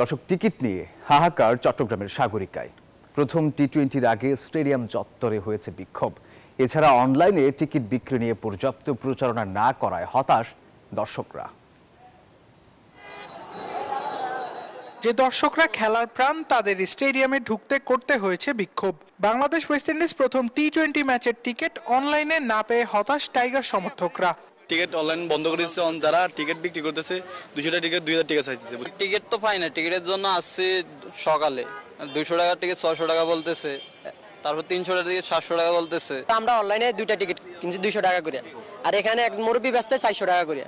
দর্শক, টিকিট নিয়ে হাহাকার চট্টগ্রামের সাগরিকায়। প্রথম টি-20-র আগে স্টেডিয়াম চত্বরে হয়েছে বিক্ষোভ। এছাড়া অনলাইনে টিকিট বিক্রি নিয়ে পর্যাপ্ত প্রচারণা না করায় হতাশ দর্শকরা। যে দর্শকরা খেলার প্রাণ, তাদের স্টেডিয়ামে ঢুকতে করতে হয়েছে বিক্ষোভ। বাংলাদেশ ওয়েস্ট ইন্ডিজ প্রথম টি-20 ম্যাচের টিকিট অনলাইনে না পেয়ে হতাশ টাইগার সমর্থকরা। টিকিট অনলাইন বন্ধ করে দিচ্ছে, যারা টিকিট বিক্রি করতেছে 200 টিকিট 2000 টাকা চাইতেছে। টিকিট তো পাই না, টিকিটের জন্য আসছি সকালে 200 টাকার টিকিট 600 টাকা বলতেছে, তারপর 300 টাকার টিকিট 700 টাকা বলতেছে। আমরা অনলাইনে 2টা টিকিট কিনছি 200 টাকা করে, আর এখানে এক মুরব্বি বেচছে 400 টাকা করে।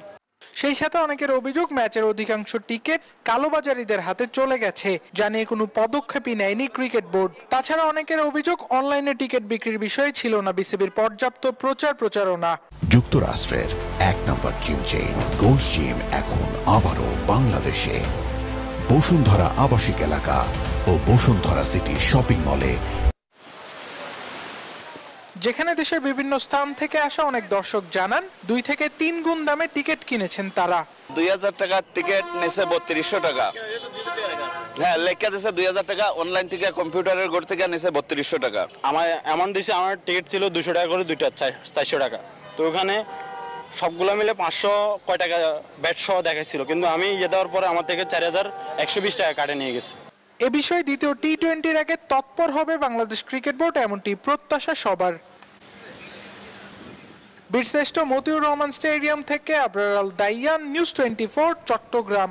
সেই সাথে অনেকের অভিযোগ, ম্যাচের অধিকাংশ টিকিট কালোবাজারিদের হাতে চলে গেছে, যা নিয়ে কোনো পদক্ষেপই নেয়নি ক্রিকেট বোর্ড। তাছাড়া অনেকের অভিযোগ, অনলাইনে টিকিট বিক্রির বিষয়ে ছিল না বিসিবির পর্যাপ্ত প্রচারণা। যুক্তরাষ্ট্রের 1 নম্বর জিম চেইন গোল্ড জিম এখন আবারও বাংলাদেশে। বসুন্ধরা আবাসিক এলাকা ও বসুন্ধরা সিটি শপিং মলে, যেখানে দেশের বিভিন্ন স্থান থেকে আসা অনেক দর্শক জানান 2 থেকে 3 গুণ দামে টিকিট কিনেছেন তারা। 2000 টাকার টিকিট নেছে 3200 টাকা। হ্যাঁ, লেখা দিয়েছে 2000 টাকা, অনলাইন থেকে কম্পিউটারের ঘর থেকে নেছে 3200 টাকা। আমার এমন দিছে, আমার টিকিট ছিল 200 টাকা করে, দুইটা 400 টাকা। তো ওখানে সবগুলো মিলে 500 কয় টাকা ব্যাট সহ দেখাইছিল, কিন্তু আমি দেওয়ার পরে আমার থেকে 4120 টাকা কাটে নিয়ে গেছে। এ বিষয়ে দ্বিতীয় টি-20-র আগে তৎপর হবে বাংলাদেশ ক্রিকেট বোর্ড, এমনটি প্রত্যাশা সবার। বীরশ্রেষ্ঠ মতিউর রহমান স্টেডিয়াম থেকে আবরার আল দাইয়ান, নিউজ 24, চট্টগ্রাম।